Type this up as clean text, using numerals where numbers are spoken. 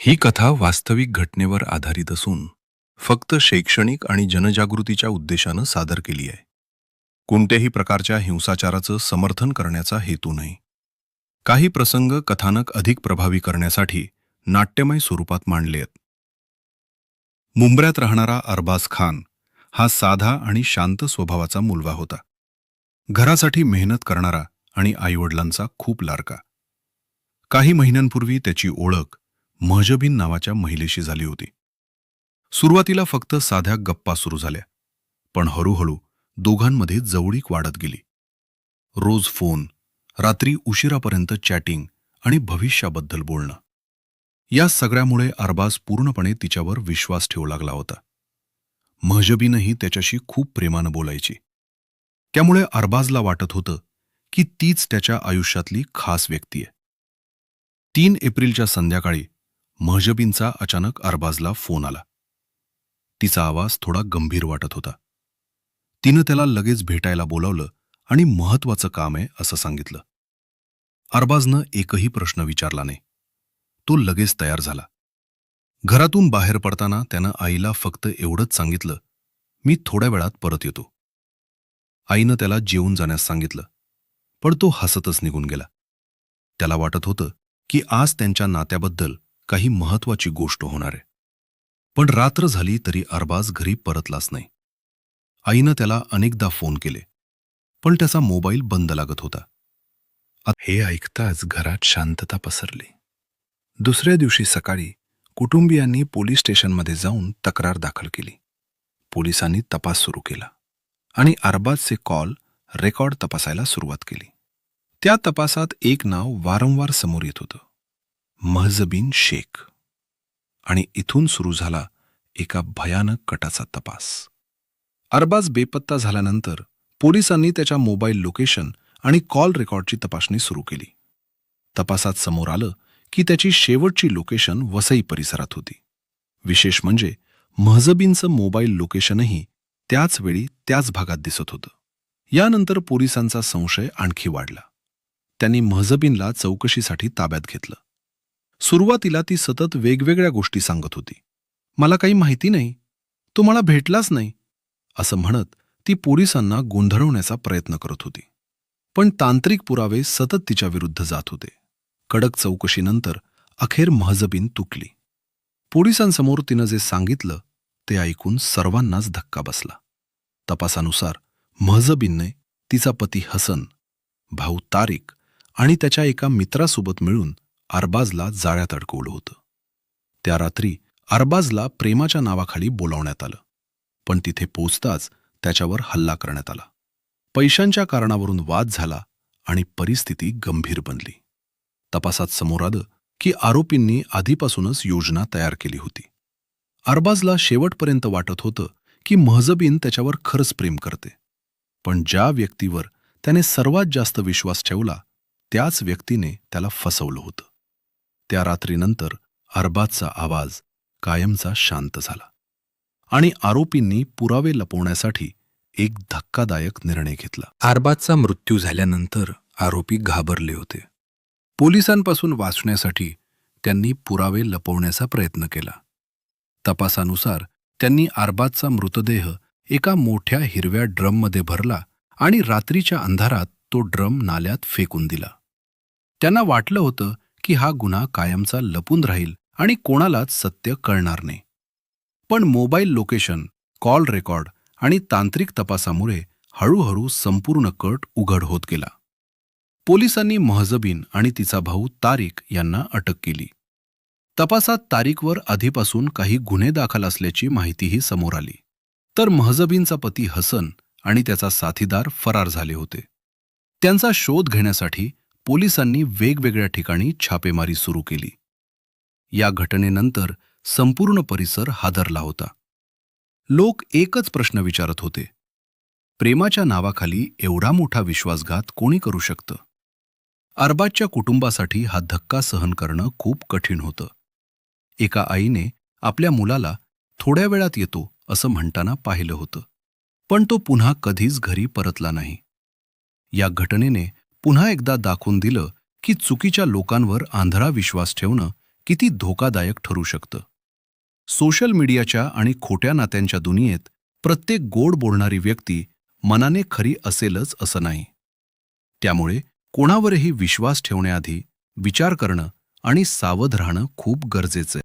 ही कथा वास्तविक घटनेवर आधारित असून फक्त शैक्षणिक आणि जनजागृतीच्या उद्देशानं सादर केली आहे. कोणत्याही प्रकारच्या हिंसाचाराचं समर्थन करण्याचा हेतू नाही. काही प्रसंग कथानक अधिक प्रभावी करण्यासाठी नाट्यमय स्वरूपात मांडले आहेत. मुंब्र्यात राहणारा अरबाज खान हा साधा आणि शांत स्वभावाचा मुलगा होता. घरासाठी मेहनत करणारा आणि आईवडिलांचा खूप लाडका. काही महिन्यांपूर्वी त्याची ओळख महजबीन नावाच्या महिलेशी झाली होती. सुरुवातीला फक्त साध्या गप्पा सुरू झाल्या, पण हळूहळू दोघांमध्ये जवळीक वाढत गेली. रोज फोन, रात्री उशिरापर्यंत चॅटिंग आणि भविष्याबद्दल बोलणं. या सगळ्यामुळे अरबाज पूर्णपणे तिच्यावर विश्वास ठेवू लागला होता. महजबीनही त्याच्याशी खूप प्रेमानं बोलायची. त्यामुळे अरबाजला वाटत होतं की तीच त्याच्या आयुष्यातली खास व्यक्ती आहे. 3 एप्रिलच्या संध्याकाळी महजबीनचा अचानक अरबाजला फोन आला. तिचा आवाज थोडा गंभीर वाटत होता. तिनं त्याला लगेच भेटायला बोलावलं आणि महत्वाचं काम आहे असं सांगितलं. अरबाजनं एकही प्रश्न विचारला नाही. तो लगेच तयार झाला. घरातून बाहेर पडताना त्यानं आईला फक्त एवढंच सांगितलं, मी थोड्या वेळात परत येतो. आईनं त्याला जेवून जाण्यास सांगितलं, पण तो हसतच निघून गेला. त्याला वाटत होतं की आज त्यांच्या नात्याबद्दल काही महत्वाची गोष्ट होणार आहे. पण रात्र झाली तरी अरबाज घरी परतलाच नाही. आईनं त्याला अनेकदा फोन केले, पण त्याचा मोबाईल बंद लागत होता. हे ऐकताच घरात शांतता पसरली. दुसऱ्या दिवशी सकाळी कुटुंबियांनी पोलीस स्टेशनमध्ये जाऊन तक्रार दाखल केली. पोलिसांनी तपास सुरू केला आणि अरबाजचे कॉल रेकॉर्ड तपासायला सुरुवात केली. त्या तपासात एक नाव वारंवार समोर येत होतं, महजबीन शेख. आणि इथून सुरू झाला एका भयानक कटाचा तपास. अरबाज बेपत्ता झाल्यानंतर पोलिसांनी त्याच्या मोबाईल लोकेशन आणि कॉल रेकॉर्डची तपासणी सुरू केली. तपासात समोर आलं की त्याची शेवटची लोकेशन वसई परिसरात होती. विशेष म्हणजे महजबीनचं मोबाईल लोकेशनही त्याच वेळी त्याच भागात दिसत होतं. यानंतर पोलिसांचा संशय आणखी वाढला. त्यांनी महजबीनला चौकशीसाठी ताब्यात घेतलं. सुरुवातीला ती सतत वेगवेगळ्या गोष्टी सांगत होती. मला काही माहिती नाही, तो मला भेटलाच नाही असं म्हणत ती पोलिसांना गोंधळवण्याचा प्रयत्न करत होती. पण तांत्रिक पुरावे सतत तिच्या विरुद्ध जात होते. कडक चौकशीनंतर अखेर महजबीन तुटली. पोलिसांसमोर तिनं जे सांगितलं ते ऐकून सर्वांनाच धक्का बसला. तपासानुसार महजबीनने तिचा पती हसन, भाऊ तारिक आणि त्याच्या एका मित्रासोबत मिळून अरबाजला जाळ्यात अडकवलं होतं. त्या रात्री अरबाजला प्रेमाच्या नावाखाली बोलावण्यात आलं, पण तिथे पोचताच त्याच्यावर हल्ला करण्यात आला. पैशांच्या कारणावरून वाद झाला आणि परिस्थिती गंभीर बनली. तपासात समोर आलं की आरोपींनी आधीपासूनच योजना तयार केली होती. अरबाजला शेवटपर्यंत वाटत होतं की महजबीन त्याच्यावर खरंच प्रेम करते, पण ज्या व्यक्तीवर त्याने सर्वात जास्त विश्वास ठेवला त्याच व्यक्तीने त्याला फसवलं होतं. त्या रात्रीनंतर अरबाजचा आवाज कायमचा शांत झाला आणि आरोपींनी पुरावे लपवण्यासाठी एक धक्कादायक निर्णय घेतला. अरबाजचा मृत्यू झाल्यानंतर आरोपी घाबरले होते. पोलिसांपासून वाचण्यासाठी त्यांनी पुरावे लपवण्याचा प्रयत्न केला. तपासानुसार त्यांनी अरबाजचा मृतदेह एका मोठ्या हिरव्या ड्रममध्ये भरला आणि रात्रीच्या अंधारात तो ड्रम नाल्यात फेकून दिला. त्यांना वाटलं होतं की हा गुन्हा कायमचा लपून राहील आणि कोणालाच सत्य कळणार नाही. पण मोबाईल लोकेशन, कॉल रेकॉर्ड आणि तांत्रिक तपासामुळे हळूहळू संपूर्ण कट उघड होत गेला. पोलिसांनी महजबीन आणि तिचा भाऊ तारिक यांना अटक केली. तपासात तारिकवर आधीपासून काही गुन्हे दाखल असल्याची माहितीही समोर आली. तर महजबीनचा पती हसन आणि त्याचा साथीदार फरार झाले होते. त्यांचा शोध घेण्यासाठी पोलिसांनी वेगवेगळ्या ठिकाणी छापेमारी सुरू केली. या घटनेनंतर संपूर्ण परिसर हादरला होता. लोक एकच प्रश्न विचारत होते, प्रेमाच्या नावाखाली एवढा मोठा विश्वासघात कोणी करू शकतं? अरबाजच्या कुटुंबासाठी हा धक्का सहन करणं खूप कठीण होतं. एका आईने आपल्या मुलाला थोड्या वेळात येतो असं म्हणताना पाहिलं होतं, पण तो पुन्हा कधीच घरी परतला नाही. या घटनेने पुन्हा एकदा दाखवून दिलं की चुकीच्या लोकांवर आंधळा विश्वास ठेवणं किती धोकादायक ठरू शकतं. सोशल मीडियाच्या आणि खोट्या नात्यांच्या दुनियेत प्रत्येक गोड बोलणारी व्यक्ती मनाने खरी असेलच असं नाही. त्यामुळे कोणावरही विश्वास ठेवण्याआधी विचार करणं आणि सावध राहणं खूप गरजेचं आहे.